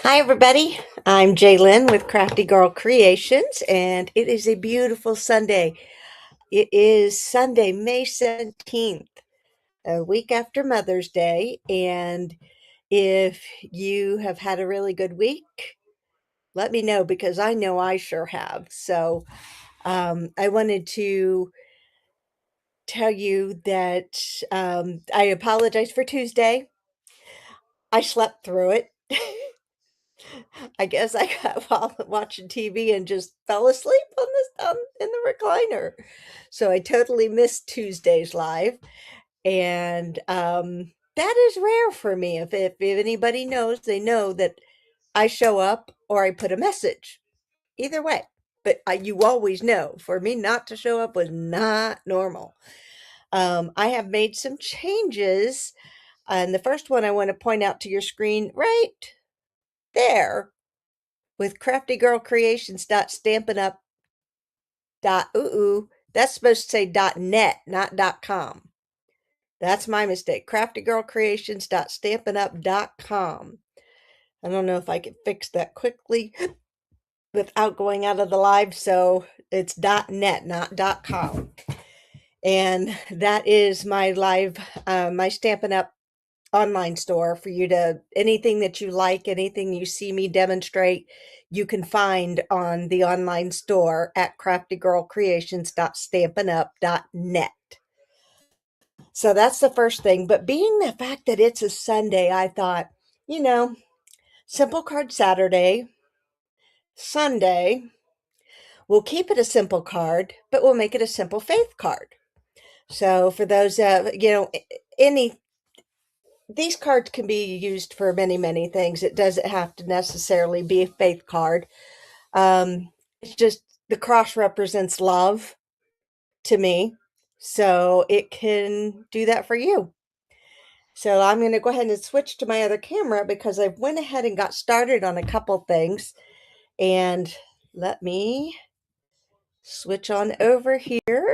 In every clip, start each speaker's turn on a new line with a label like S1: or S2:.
S1: Hi, everybody. I'm Jaylyn with Crafty Girl Creations, and it is a beautiful Sunday. It is Sunday, May 17th, a week after Mother's Day. And if you have had a really good week, let me know because I know I sure have. I wanted to tell you that I apologize for Tuesday. I slept through it. I guess I got while watching TV and just fell asleep on this in the recliner. So I totally missed Tuesday's live, and that is rare for me. If anybody knows, they know that I show up or I put a message. Either way, but you always know. For me, not to show up was not normal. I have made some changes, and the first one I want to point out to your screen right there with Crafty Girl Creations dot Stampin' Up dot that's supposed to say dot net, not dot com. That's my mistake. Crafty Girl Creations dot Stampin' Up dot com. I don't know if I can fix that quickly without going out of the live, so it's dot net, not dot com. And that is my live, my Stampin' Up online store for you to anything that you like, anything you see me demonstrate, you can find on the online store at craftygirlcreations dot stampin' up dot net. So that's the first thing. But being the fact that it's a Sunday, I thought, you know, Simple Card Saturday, Sunday, we'll keep it a simple card, but we'll make it a simple faith card. So for those, any these cards can be used for many, many things. It doesn't have to necessarily be a faith card. It's just the cross represents love to me. So it can do that for you. So I'm going to go ahead and switch to my other camera because I went ahead and got started on a couple things. And let me switch on over here.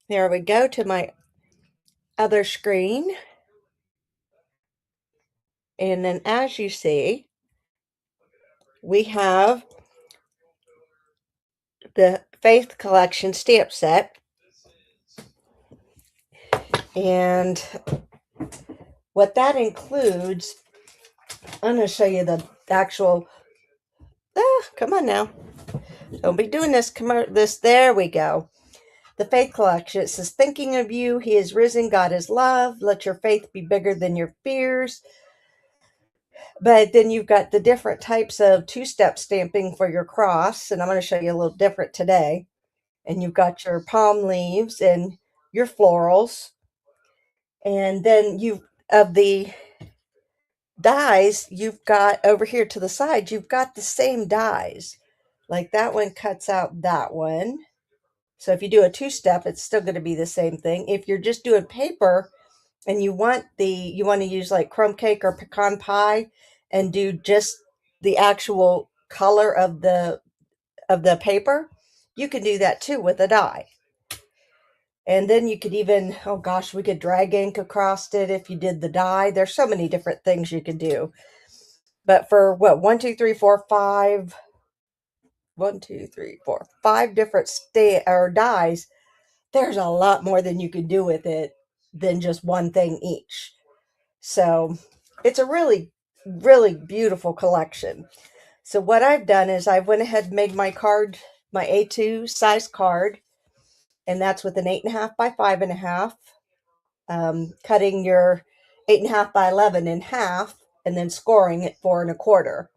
S1: There we go to my other screen. And then as you see, we have the Faith Collection stamp set. And what that includes, I'm going to show you the actual, come on now. Don't be doing this. There we go. The Faith Collection. It says, thinking of you, he is risen, God is love. Let your faith be bigger than your fears. But then you've got the different types of two-step stamping for your cross. And I'm going to show you a little different today. And you've got your palm leaves and your florals. And then of the dies, you've got over here to the side, you've got the same dies. Like that one cuts out that one. So if you do a two-step, it's still going to be the same thing. If you're just doing paper and you want to use like crumb cake or pecan pie and do just the actual color of the paper, you can do that too with a die. And then you could even, oh gosh, we could drag ink across it if you did the die. There's so many different things you could do. But for what, one, two, three, four, five, one, two, three, four, five different dies, there's a lot more than you can do with it than just one thing each. So it's a really, really beautiful collection. So what I've done is I went ahead and made my card, my A2 size card, and that's with an 8.5 by 5.5. Cutting your 8.5 by 11 in half and then scoring it 4 1/4.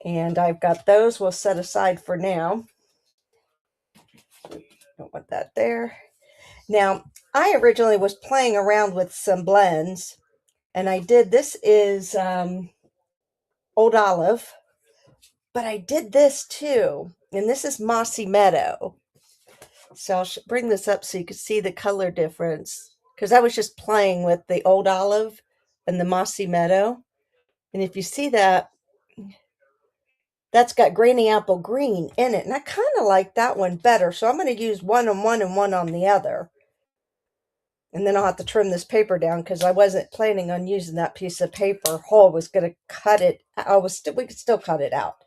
S1: And I've got those. We'll set aside for now. Don't want that there. Now, I originally was playing around with some blends, and I did, this is Old Olive, but I did this too, and this is Mossy Meadow. So I'll bring this up so you can see the color difference, because I was just playing with the Old Olive and the Mossy Meadow. And if you see that, that's got Granny Apple Green in it, and I kind of like that one better, so I'm going to use one on one and one on the other. And then I'll have to trim this paper down because I wasn't planning on using that piece of paper. Hole was going to cut it. We could still cut it out.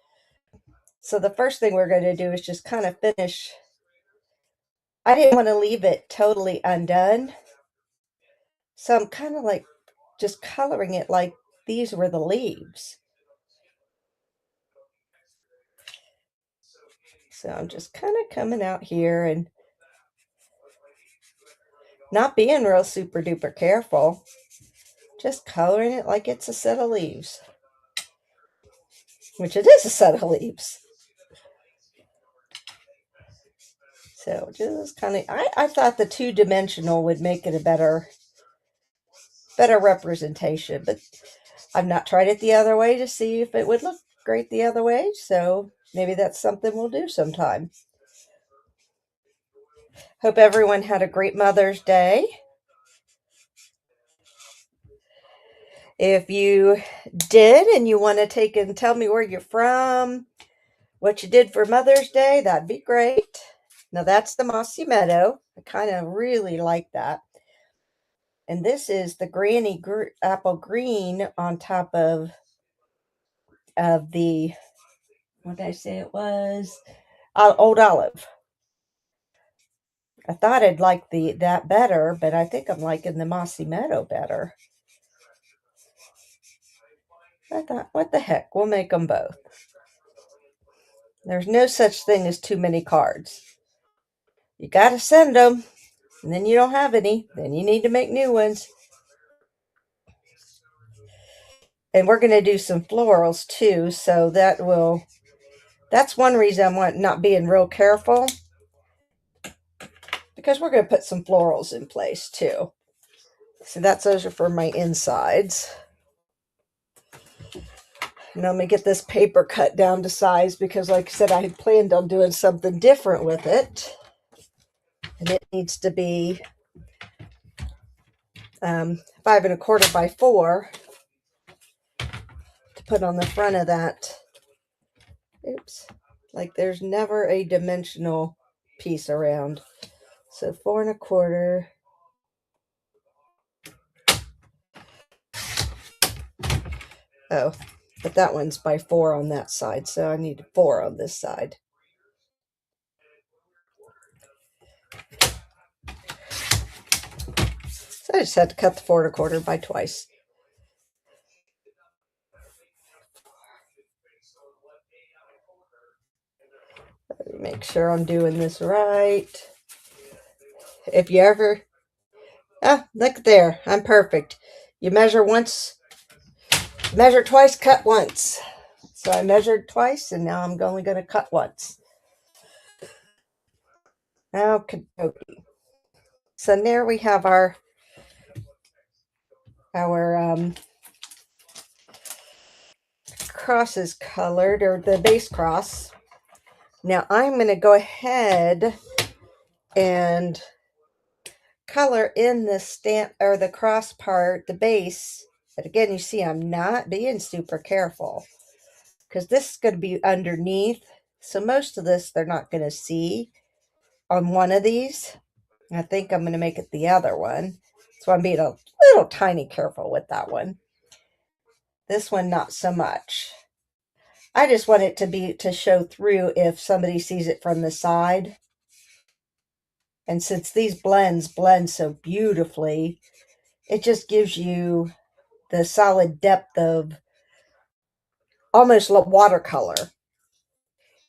S1: So the first thing we're going to do is just kind of finish. I didn't want to leave it totally undone. So I'm kind of like just coloring it like these were the leaves. So I'm just kind of coming out here and not being real super duper careful. Just coloring it like it's a set of leaves. Which it is a set of leaves. So just kind of, I thought the two-dimensional would make it a better representation, but I've not tried it the other way to see if it would look great the other way. So maybe that's something we'll do sometime. Hope everyone had a great Mother's Day. If you did and you want to take and tell me where you're from, what you did for Mother's Day, that'd be great. Now that's the Mossy Meadow. I kind of really like that. And this is the Granny Apple Green on top of the, what did I say it was? Old Olive. I thought I'd like that better, but I think I'm liking the Mossy Meadow better. I thought, what the heck, we'll make them both. There's no such thing as too many cards. You got to send them, and then you don't have any. Then you need to make new ones. And we're going to do some florals too, so that's one reason I'm not being real careful, because we're going to put some florals in place too. So those are for my insides. And I'm going to get this paper cut down to size because, like I said, I had planned on doing something different with it. And it needs to be 5 1/4 by 4 to put on the front of that. Oops. Like there's never a dimensional piece around. So 4 1/4. Oh, but that one's by 4 on that side. So I need 4 on this side. So I just had to cut the 4 1/4 by twice. Make sure I'm doing this right. If you ever, look there, I'm perfect. You measure once, measure twice, cut once. So I measured twice, and now I'm only going to cut once. Okay. So there we have our crosses colored, or the base cross. Now I'm going to go ahead and color in the stamp or the cross part, the base. But again, you see I'm not being super careful because this is going to be underneath. So most of this they're not going to see on one of these. I think I'm going to make it the other one. So I'm being a little tiny careful with that one. This one, not so much. I just want it to show through if somebody sees it from the side. And since these blend so beautifully, it just gives you the solid depth of almost watercolor,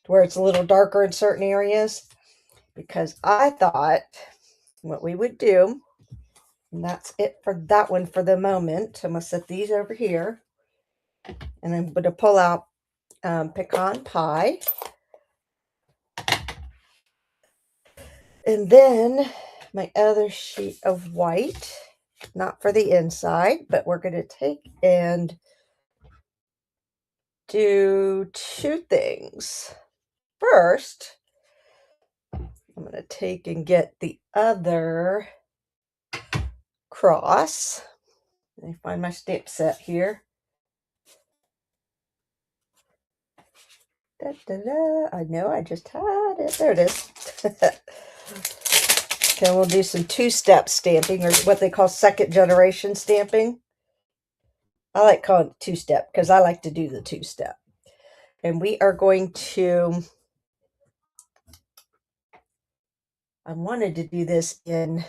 S1: where it's a little darker in certain areas. Because I thought what we would do, and that's it for that one for the moment. I'm going to set these over here. And I'm going to pull out pecan pie. And then my other sheet of white, not for the inside, but we're going to take and do 2 things. First, I'm going to take and get the other cross. Let me find my stamp set here. Da, da, da. I know I just had it. There it is. Then we'll do some two-step stamping, or what they call second generation stamping. I like calling it two-step because I like to do the two-step. And we are going to, I wanted to do this in,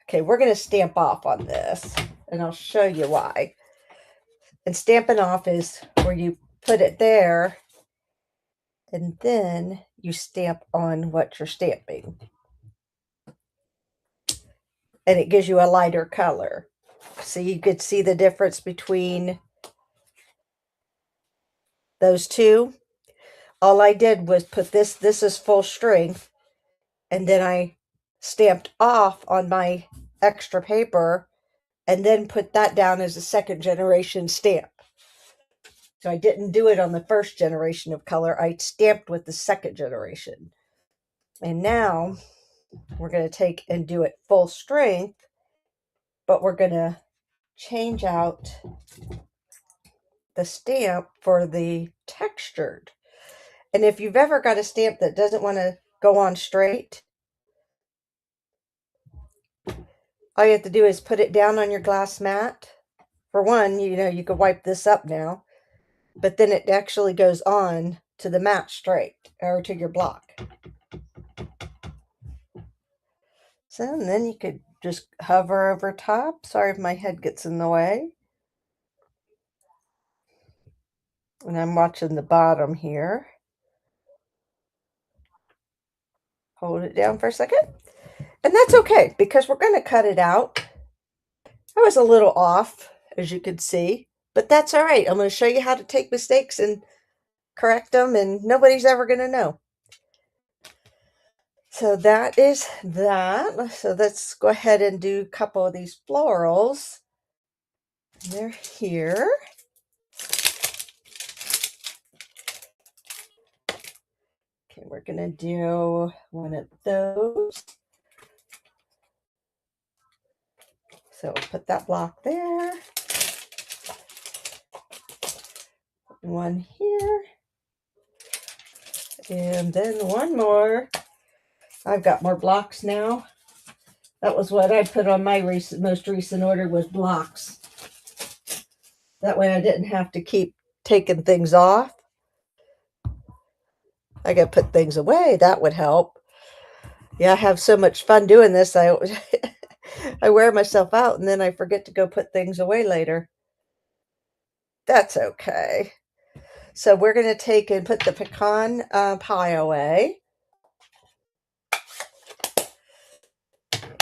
S1: okay, we're going to stamp off on this, and I'll show you why. And stamping off is where you put it there, and then you stamp on what you're stamping. And it gives you a lighter color. So you could see the difference between those two. All I did was put this is full strength, and then I stamped off on my extra paper and then put that down as a second generation stamp. So I didn't do it on the first generation of color. I stamped with the second generation. And now we're going to take and do it full strength, but we're going to change out the stamp for the textured. And if you've ever got a stamp that doesn't want to go on straight, all you have to do is put it down on your glass mat. For one, you could wipe this up now, but then it actually goes on to the mat straight, or to your block. So, and then you could just hover over top. Sorry if my head gets in the way. And I'm watching the bottom here. Hold it down for a second. And that's okay, because we're going to cut it out. I was a little off, as you can see, but that's all right. I'm going to show you how to take mistakes and correct them, and nobody's ever going to know. So that is that. So let's go ahead and do a couple of these florals. They're here. Okay, we're going to do one of those. So we'll put that block there. One here. And then one more. I've got more blocks now. That was what I put on my most recent order, was blocks. That way I didn't have to keep taking things off. I got to put things away. That would help. Yeah, I have so much fun doing this. I wear myself out, and then I forget to go put things away later. That's okay. So we're going to take and put the pecan pie away.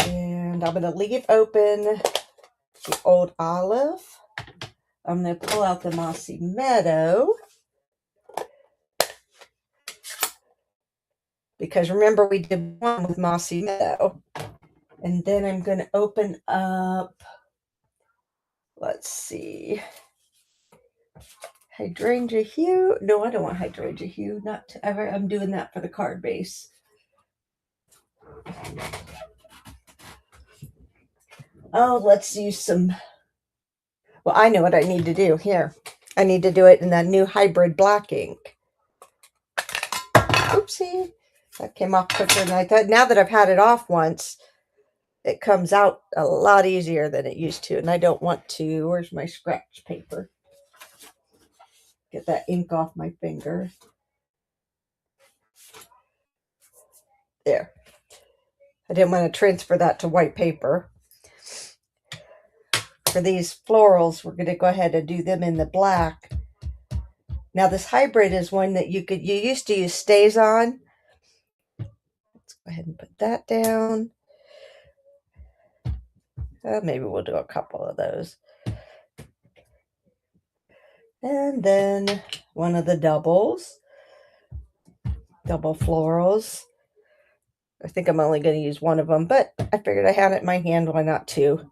S1: And I'm going to leave open the old olive. I'm going to pull out the mossy meadow. Because remember, we did one with mossy meadow. And then I'm going to open up, let's see, hydrangea hue. No, I don't want hydrangea hue. Not ever. I'm doing that for the card base. Oh, let's use some. Well, I know what I need to do here. I need to do it in that new hybrid black ink. Oopsie. That came off quicker than I thought. Now that I've had it off once, it comes out a lot easier than it used to. And I don't want to. Where's my scratch paper? Get that ink off my finger. There. I didn't want to transfer that to white paper. For these florals, we're going to go ahead and do them in the black. Now this hybrid is one that you used to use StazOn. Let's go ahead and put that down. Maybe we'll do a couple of those. And then one of the double florals. I think I'm only going to use one of them, but I figured I had it in my hand, why not two?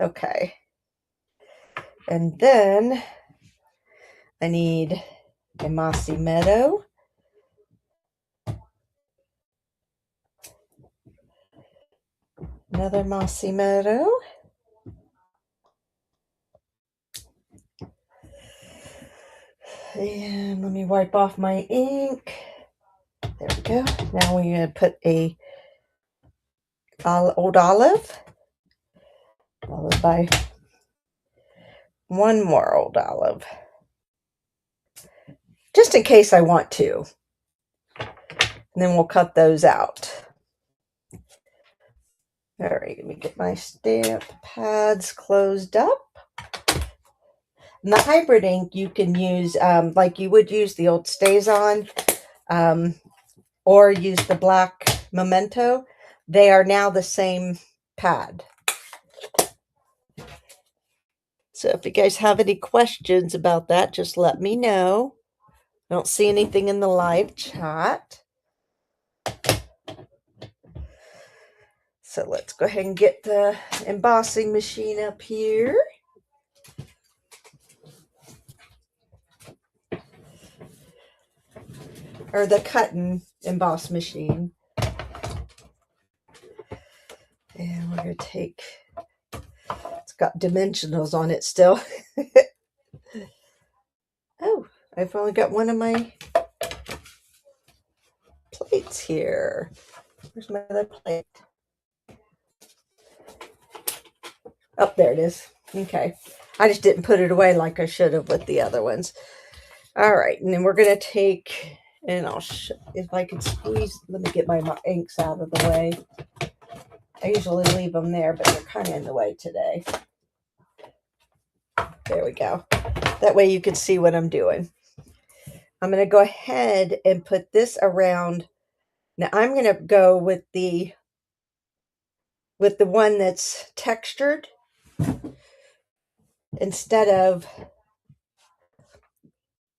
S1: Okay. And then I need a mossy meadow. Another mossy meadow. And let me wipe off my ink. There we go. Now we're going to put a Old Olive, followed by one more Old Olive, just in case I want to. And then we'll cut those out. All right, let me get my stamp pads closed up. And the hybrid ink you can use like you would use the old StazOn, or use the black Memento. They are now the same pad. So if you guys have any questions about that, just let me know. I don't see anything in the live chat. So let's go ahead and get the embossing machine up here. Or the cut and emboss machine. And we're going to take, it's got dimensionals on it still. Oh, I've only got one of my plates here. Where's my other plate? Oh, there it is. Okay. I just didn't put it away like I should have with the other ones. All right. And then we're going to take, and I'll, if I can squeeze, let me get my inks out of the way. I usually leave them there, but they're kind of in the way today. There we go. That way you can see what I'm doing. I'm going to go ahead and put this around. Now I'm going to go with the one that's textured instead of,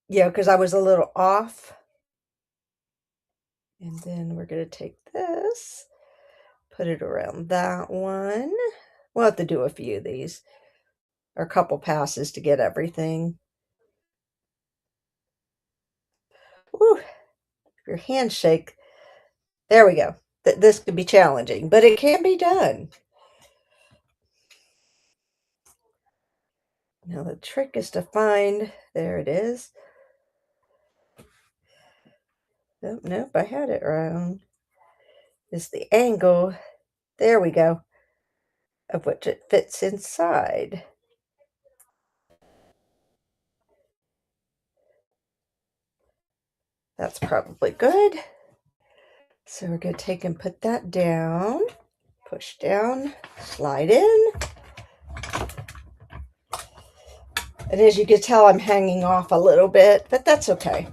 S1: because I was a little off. And then we're going to take this, put it around that one. We'll have to do a few of these, or a couple passes to get everything. Woo. Your hands shake. There we go. This could be challenging, but it can be done. Now the trick is to find, there it is. Oh, nope, I had it wrong. It's the angle, there we go, of which it fits inside. That's probably good. So we're going to take and put that down, push down, slide in. And as you can tell, I'm hanging off a little bit, but that's okay.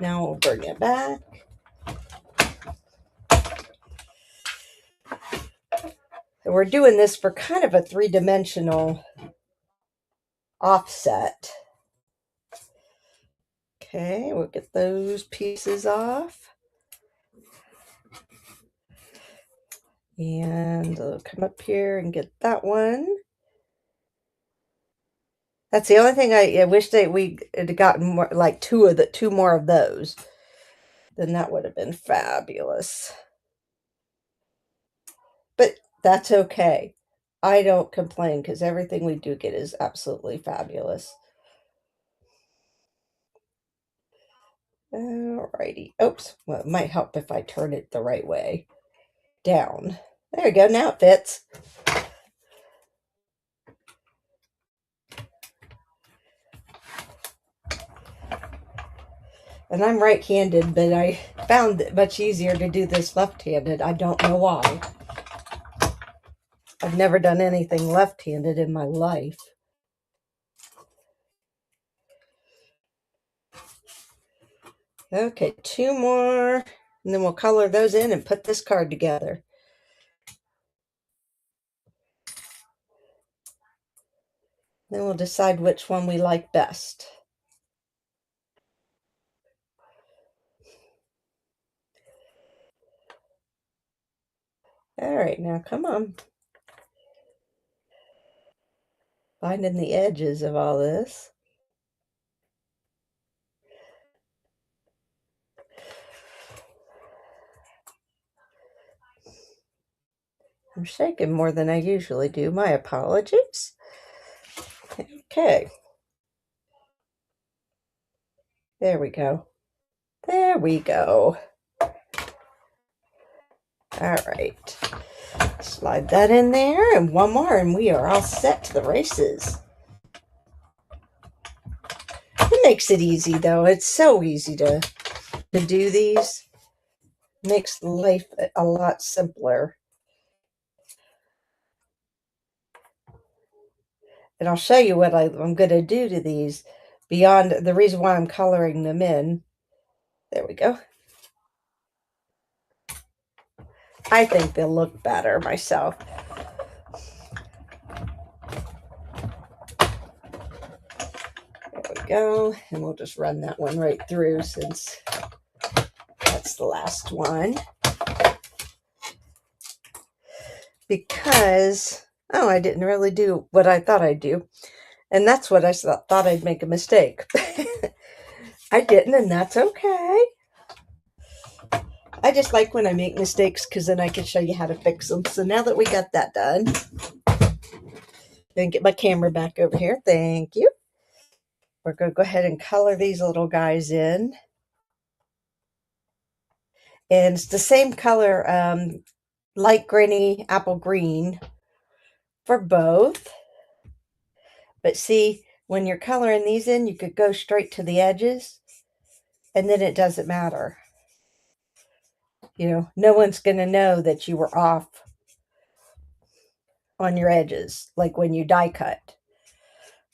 S1: Now we'll bring it back. And we're doing this for kind of a three-dimensional offset. Okay, we'll get those pieces off. And I'll come up here and get that one. That's the only thing I wish that we had gotten more, like two more of those. Then that would have been fabulous. But that's okay. I don't complain because everything we do get is absolutely fabulous. Alrighty. Oops. Well, it might help if I turn it the right way. Down. There we go. Now it fits. And I'm right-handed, but I found it much easier to do this left-handed. I don't know why. I've never done anything left-handed in my life. Okay, two more, and then we'll color those in and put this card together. Then we'll decide which one we like best. All right, now come on. Finding the edges of all this. I'm shaking more than I usually do. My apologies. Okay. There we go. There we go. All right. Slide that in there, and one more, and we are all set to the races. It makes it easy, though. It's so easy to do these. Makes life a lot simpler. And I'll show you what I'm going to do to these beyond the reason why I'm coloring them in. There we go. I think they'll look better myself. There we go. And we'll just run that one right through since that's the last one. Because, oh, I didn't really do what I thought I'd do. And that's what I thought I'd make a mistake. I didn't, and that's okay. I just like when I make mistakes because then I can show you how to fix them. So now that we got that done, then get my camera back over here. Thank you. We're going to go ahead and color these little guys in. And it's the same color, light greeny, apple green for both. But see, when you're coloring these in, you could go straight to the edges, and then it doesn't matter. You know, no one's going to know that you were off on your edges, like when you die cut.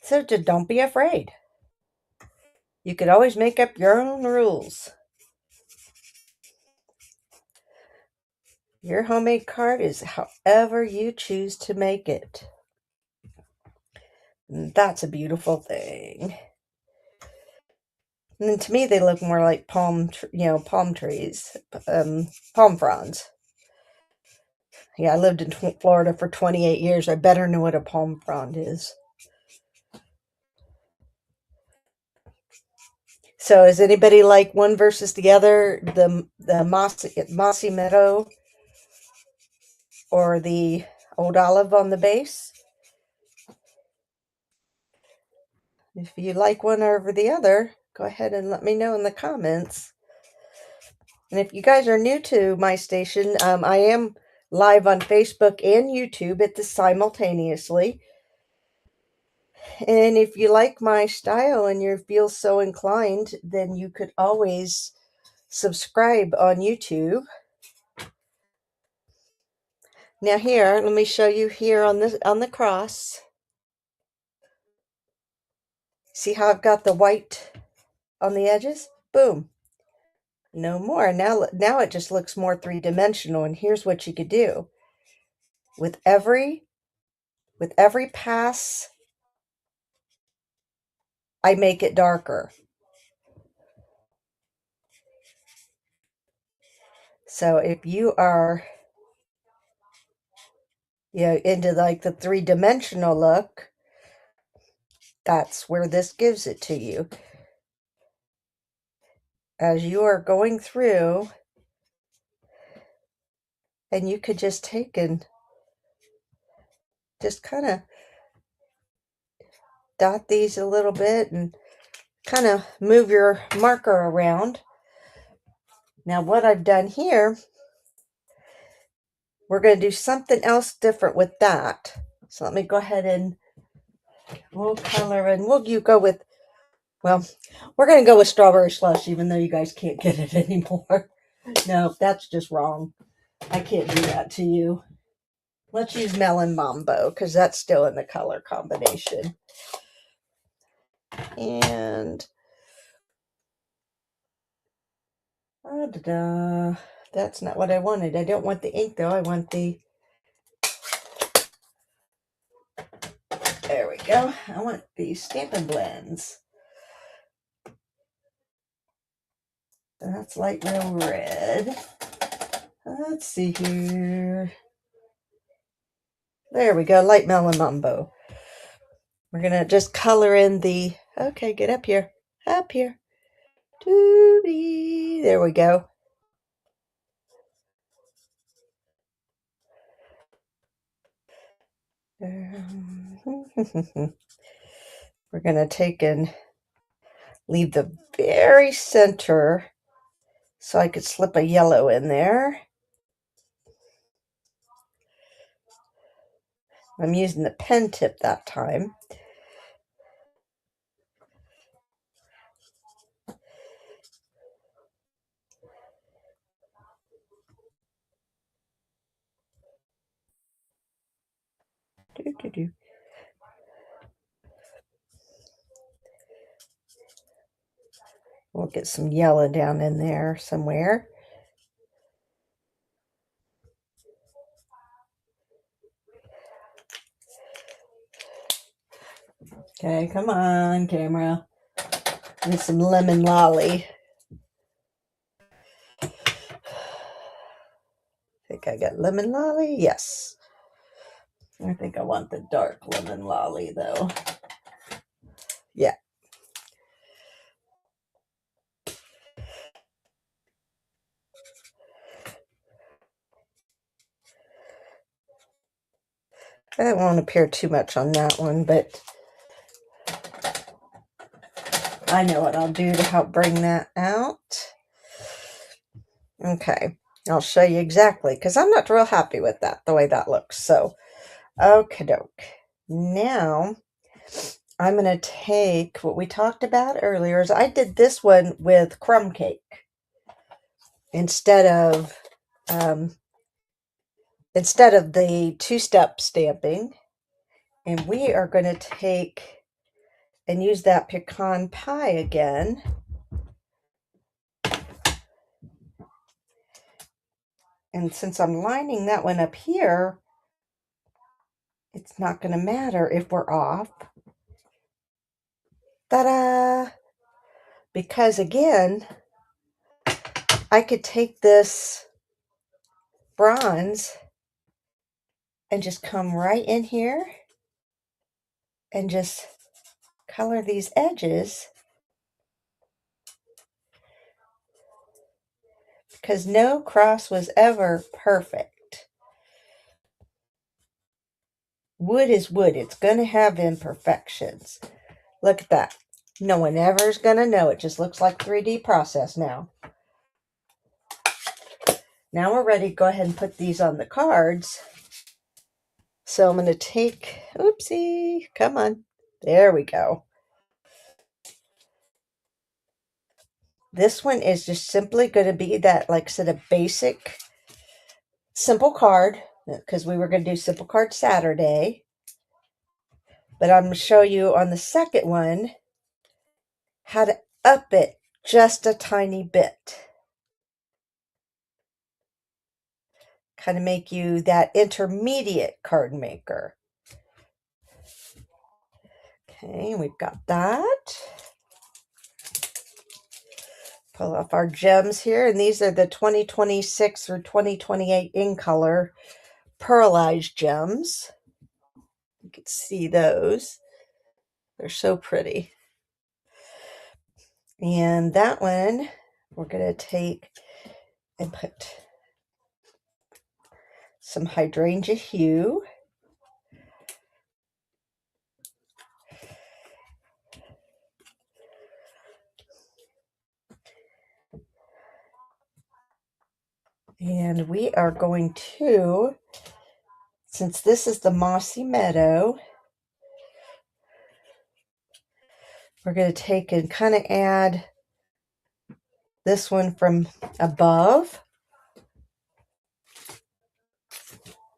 S1: So just don't be afraid. You could always make up your own rules. Your homemade card is however you choose to make it. And that's a beautiful thing. And then to me, they look more like palm trees, palm fronds. Yeah, I lived in Florida for 28 years. I better know what a palm frond is. So is anybody like one versus the other? The mossy meadow or the old olive on the base? If you like one over the other, go ahead and let me know in the comments. And if you guys are new to my station, I am live on Facebook and YouTube at this simultaneously. And if you like my style and you feel so inclined, then you could always subscribe on YouTube. Now here, let me show you here on the cross. See how I've got the white on the edges? Boom. No more. Now it just looks more three-dimensional. And here's what you could do. With every pass, I make it darker. So if you are into like the three-dimensional look, that's where this gives it to you. As you are going through, and you could just take and just kind of dot these a little bit and kind of move your marker around. Now what I've done here, we're going to do something else different with that. So let me go ahead and we'll color, and you go with, well, we're going to go with strawberry slush, even though you guys can't get it anymore. No, that's just wrong. I can't do that to you. Let's use melon mambo because that's still in the color combination. And that's not what I wanted. I don't want the ink though. I want the, there we go. I want the Stampin' Blends. That's light real red. Let's see here. There we go, light melon mambo. We're gonna just color in the, okay, get up here. Up here. Doobie. There we go. We're going to take and leave the very center so I could slip a yellow in there. I'm using the pen tip that time. Doo-doo-doo. We'll get some yellow down in there somewhere. Okay, come on, camera. And some lemon lolly. I think I got lemon lolly. Yes. I think I want the dark lemon lolly though. Yeah. That won't appear too much on that one, but I know what I'll do to help bring that out. Okay, I'll show you exactly, because I'm not real happy with that, the way that looks. So, okie doke. Now, I'm going to take what we talked about earlier. Is I did this one with crumb cake instead of the two-step stamping. And we are going to take and use that pecan pie again. And since I'm lining that one up here, it's not going to matter if we're off. Ta-da! Because again, I could take this bronze and just come right in here and just color these edges, because no cross was ever perfect. Wood is wood. It's going to have imperfections. Look at that. No one ever is going to know. It just looks like 3D process now. Now we're ready to go ahead and put these on the cards. So I'm going to take, oopsie, come on. There we go. This one is just simply going to be that, like I said, a basic simple card, because we were going to do simple card Saturday. But I'm going to show you on the second one how to up it just a tiny bit. Kind of make you that intermediate card maker. Okay, we've got that. Pull off our gems here, and these are the 2026 or 2028 in color pearlized gems. You can see those. They're so pretty. And that one we're going to take and put some hydrangea hue. And we are going to, since this is the Mossy Meadow, we're going to take and kind of add this one from above.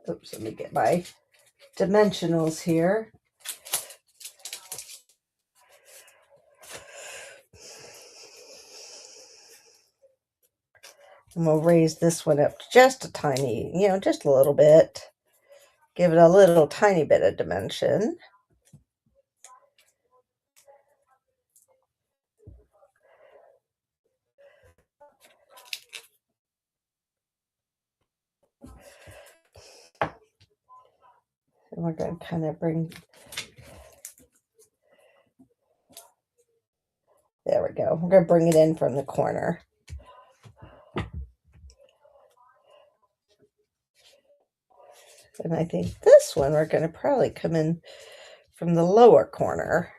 S1: Oops, let me get my dimensionals here. And we'll raise this one up just a tiny, just a little bit. Give it a little tiny bit of dimension. And we're going to kind of bring, there we go. We're going to bring it in from the corner. And I think this one we're going to probably come in from the lower corner.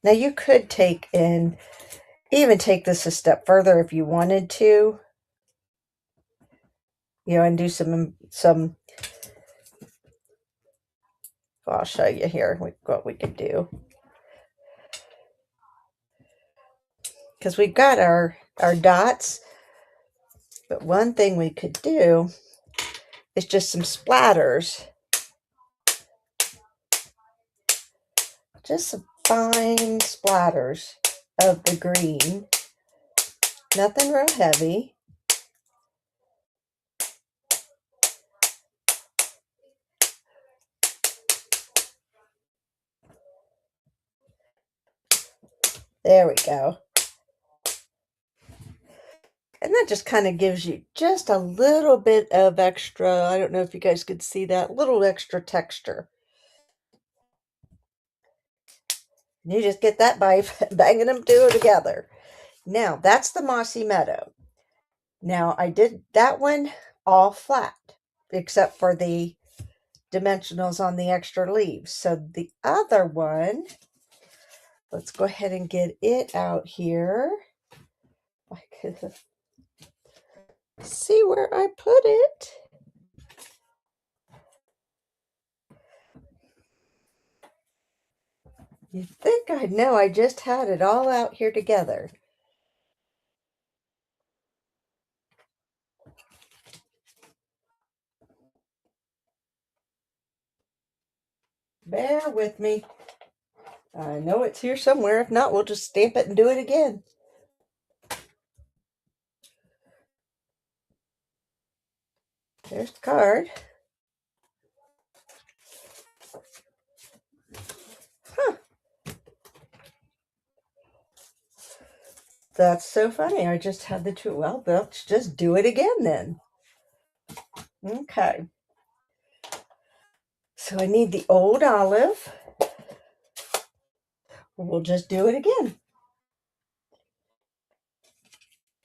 S1: Now you could take and even take this a step further if you wanted to, and do some, well, I'll show you here what we could do. Because we've got our dots, but one thing we could do is just some splatters. Just some fine splatters of the green. Nothing real heavy. There we go. And that just kind of gives you just a little bit of extra, I don't know if you guys could see that, little extra texture. And you just get that by banging them two together. Now, that's the Mossy Meadow. Now, I did that one all flat, except for the dimensionals on the extra leaves. So the other one, let's go ahead and get it out here. I could see where I put it. You'd think I'd know. I just had it all out here together. Bear with me. I know it's here somewhere. If not, we'll just stamp it and do it again. There's the card. Huh. That's so funny. I just had the two. Well, let's just do it again then. Okay. So I need the old olive. We'll just do it again.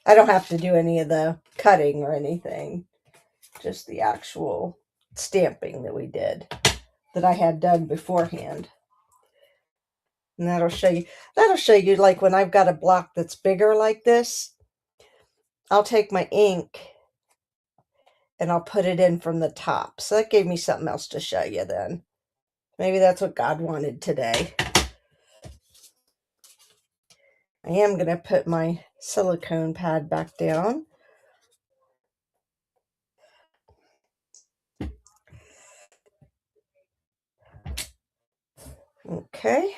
S1: I don't have to do any of the cutting or anything. Just the actual stamping that we did, that I had done beforehand. And that'll show you like when I've got a block that's bigger like this, I'll take my ink and I'll put it in from the top. So that gave me something else to show you then. Maybe that's what God wanted today. I am going to put my silicone pad back down. Okay.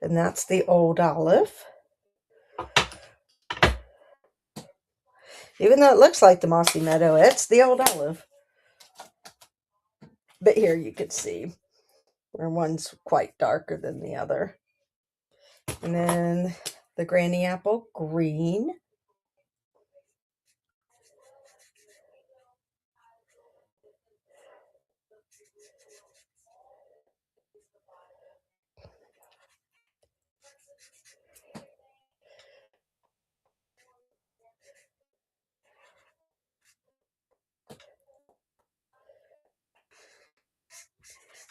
S1: And that's the old olive. Even though it looks like the Mossy Meadow, it's the old olive. But here you can see where one's quite darker than the other. And then the Granny Apple green.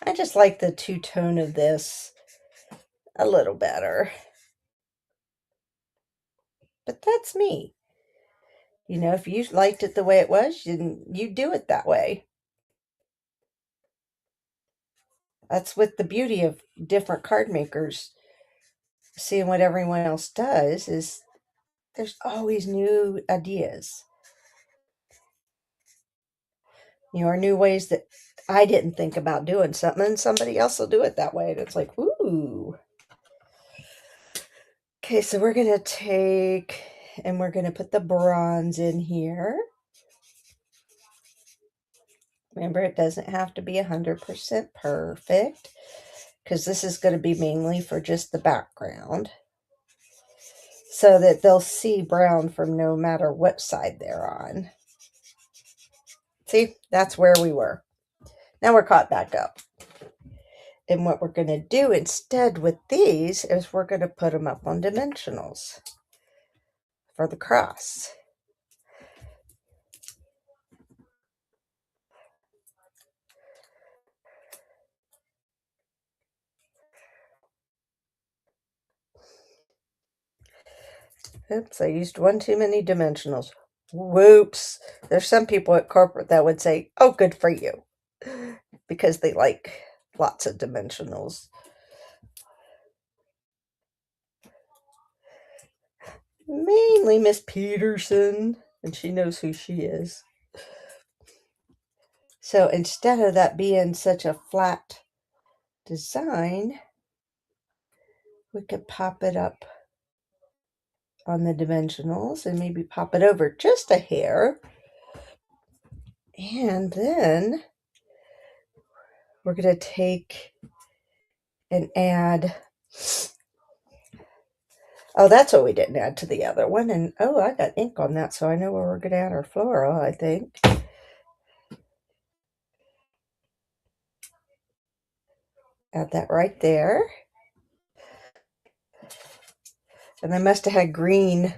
S1: I just like the two-tone of this a little better. But that's me. If you liked it the way it was, you do it that way. That's with the beauty of different card makers. Seeing what everyone else does is there's always new ideas. Or new ways that I didn't think about doing something, and somebody else will do it that way. And it's like, ooh. Okay, so we're going to take, and we're going to put the bronze in here. Remember, it doesn't have to be 100% perfect, because this is going to be mainly for just the background, so that they'll see brown from no matter what side they're on. See, that's where we were. Now we're caught back up. And what we're going to do instead with these is we're going to put them up on dimensionals for the cross. Oops, I used one too many dimensionals. Whoops. There's some people at corporate that would say, oh, good for you, because they like lots of dimensionals. Mainly Miss Peterson, and she knows who she is. So instead of that being such a flat design, we could pop it up on the dimensionals and maybe pop it over just a hair. And then we're going to take and add, oh, that's what we didn't add to the other one. And oh, I got ink on that, so I know where we're going to add our floral, I think. Add that right there. And I must have had green,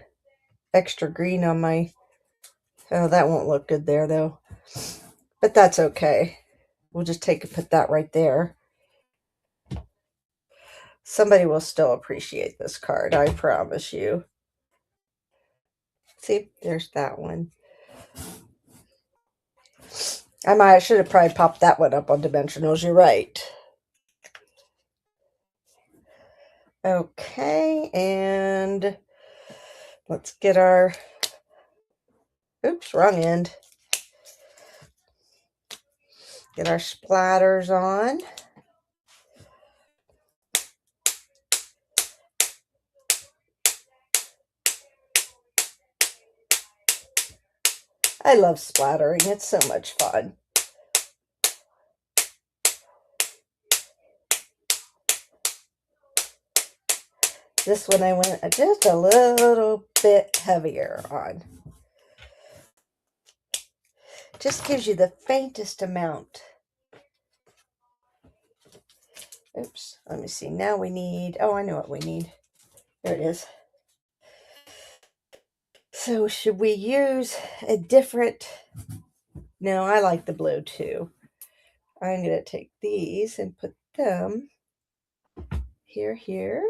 S1: extra green on my, oh, that won't look good there though. But that's okay. We'll just take and put that right there. Somebody will still appreciate this card, I promise you. See, there's that one. I should have probably popped that one up on dimensionals. You're right. Okay, and let's get our, oops, wrong end. Get our splatters on. I love splattering. It's so much fun. This one I went just a little bit heavier on. Just gives you the faintest amount. Oops, let me see. Now we need, oh, I know what we need. There it is. So should we use a different, no, I like the blue too. I'm going to take these and put them here, here,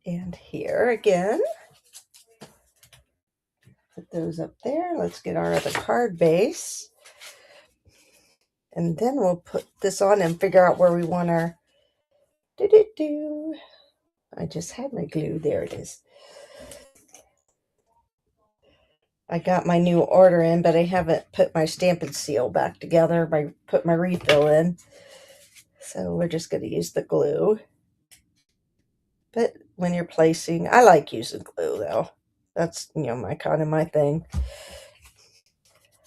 S1: and here again. Put those up there. Let's get our other card base. And then we'll put this on and figure out where we want our I just had my glue. There it is. I got my new order in, but I haven't put my stamp and seal back together. I put my refill in. So we're just going to use the glue. But when you're placing, I like using glue though. That's, my kind of my thing.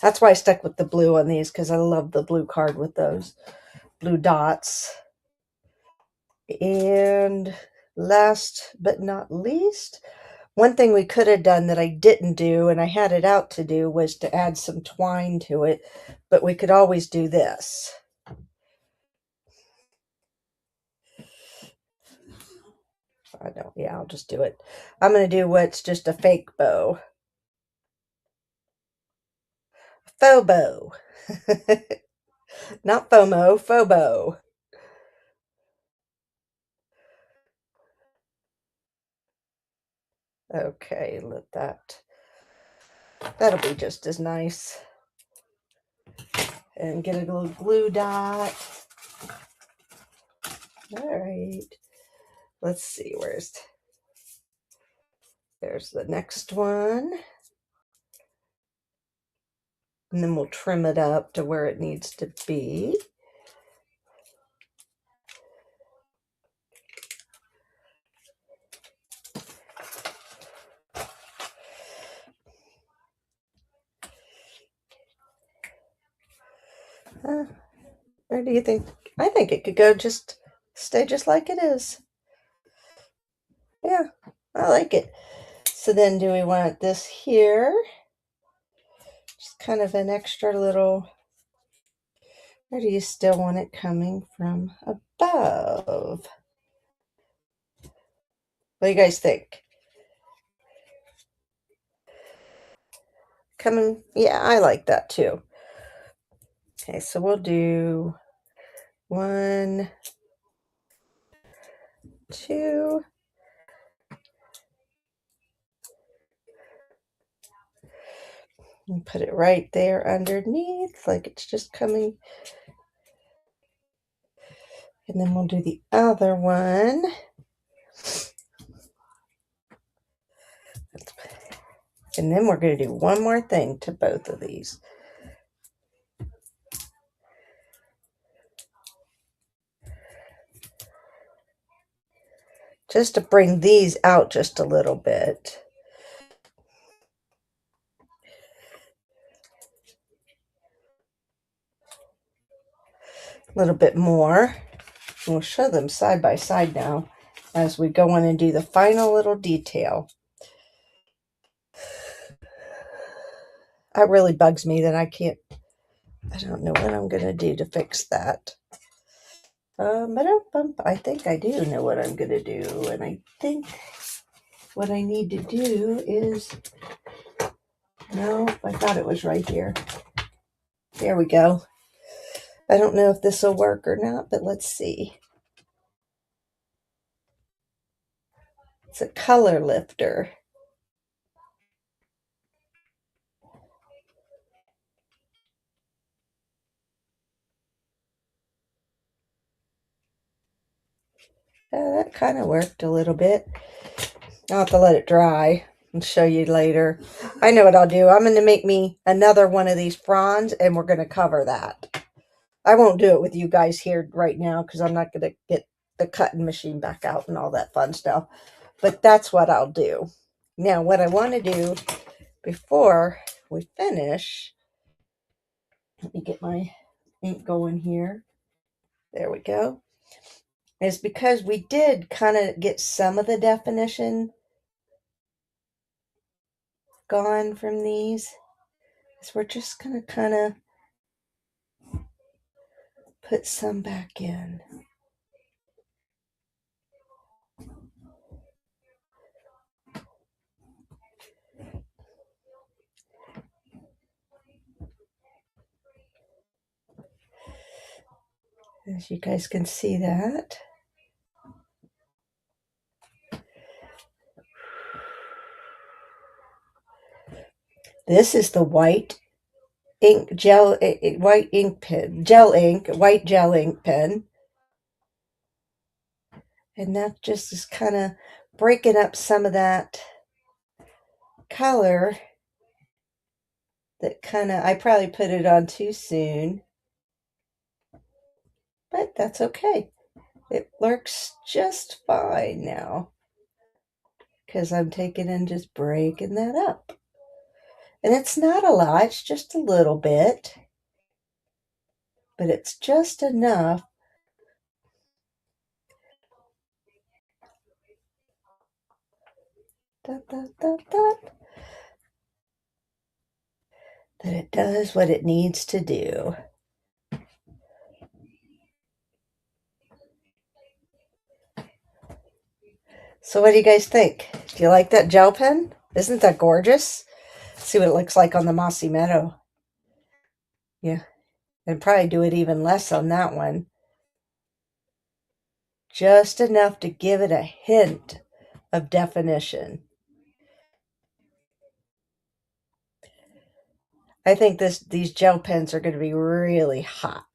S1: That's why I stuck with the blue on these, because I love the blue card with those blue dots. And last but not least, one thing we could have done that I didn't do, and I had it out to do, was to add some twine to it, but we could always do this. I know, yeah, I'll just do it. I'm going to do what's just a fake bow. Faux bow. Not FOMO, faux bow. Okay, that'll be just as nice. And get a little glue dot. All right. Let's see, there's the next one. And then we'll trim it up to where it needs to be. Or do you think? I think it could stay just like it is. Yeah, I like it. So then do we want this here? Just kind of an extra little, or do you still want it coming from above? What do you guys think? Yeah, I like that too. Okay, so we'll do 1, 2, And put it right there underneath, like it's just coming. And then we'll do the other one. And then we're going to do one more thing to both of these. Just to bring these out just a little bit. A little bit more. We'll show them side by side now as we go on and do the final little detail. That really bugs me that I don't know what I'm going to do to fix that. I think I do know what I'm going to do. And I think what I need to do is, no, I thought it was right here. There we go. I don't know if this will work or not, but let's see. It's a color lifter. That kind of worked a little bit. I'll have to let it dry and show you later. I know what I'll do. I'm going to make me another one of these fronds, and we're going to cover that. I won't do it with you guys here right now because I'm not going to get the cutting machine back out and all that fun stuff. But that's what I'll do. Now, what I want to do before we finish, let me get my ink going here. There we go. Is because we did kind of get some of the definition gone from these. So we're just going to kind of put some back in. As you guys can see that. This is the white ink gel, white ink pen, gel ink, white gel ink pen. And that just is kind of breaking up some of that color that I probably put it on too soon. But that's okay. It works just fine now. Because I'm taking and just breaking that up. And it's not a lot, it's just a little bit. But it's just enough that it does what it needs to do. So what do you guys think? Do you like that gel pen? Isn't that gorgeous? Let's see what it looks like on the Mossy Meadow. Yeah, and probably do it even less on that one. Just enough to give it a hint of definition. I think these gel pens are going to be really hot.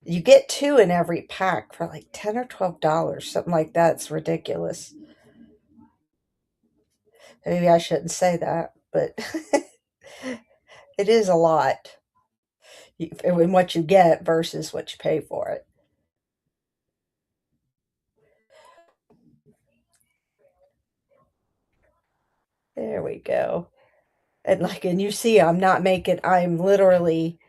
S1: You get 2 in every pack for like $10 or $12, something like that. It's ridiculous. Maybe I shouldn't say that, but it is a lot in what you get versus what you pay for it. There we go. And you see, I'm literally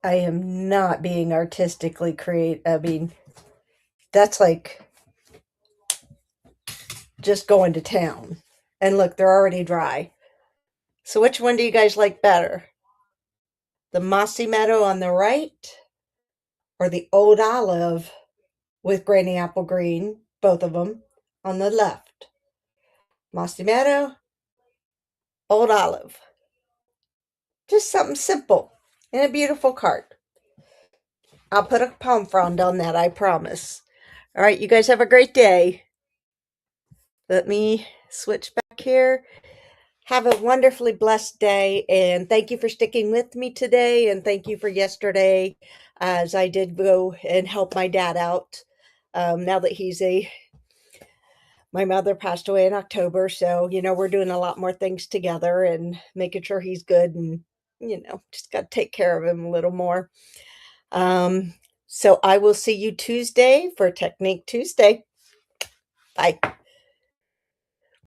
S1: I am not being artistically creative. I mean, that's like just going to town. And look, they're already dry. So which one do you guys like better? The Mossy Meadow on the right or the Old Olive with Granny Apple Green, both of them, on the left? Mossy Meadow, Old Olive. Just something simple and a beautiful card. I'll put a palm frond on that, I promise. All right, you guys have a great day. Let me switch back here. Have a wonderfully blessed day, and thank you for sticking with me today, and thank you for yesterday, as I did go and help my dad out. Now that my mother passed away in October, so we're doing a lot more things together and making sure he's good, and just got to take care of him a little more. Um, so I will see you Tuesday for Technique Tuesday. Bye.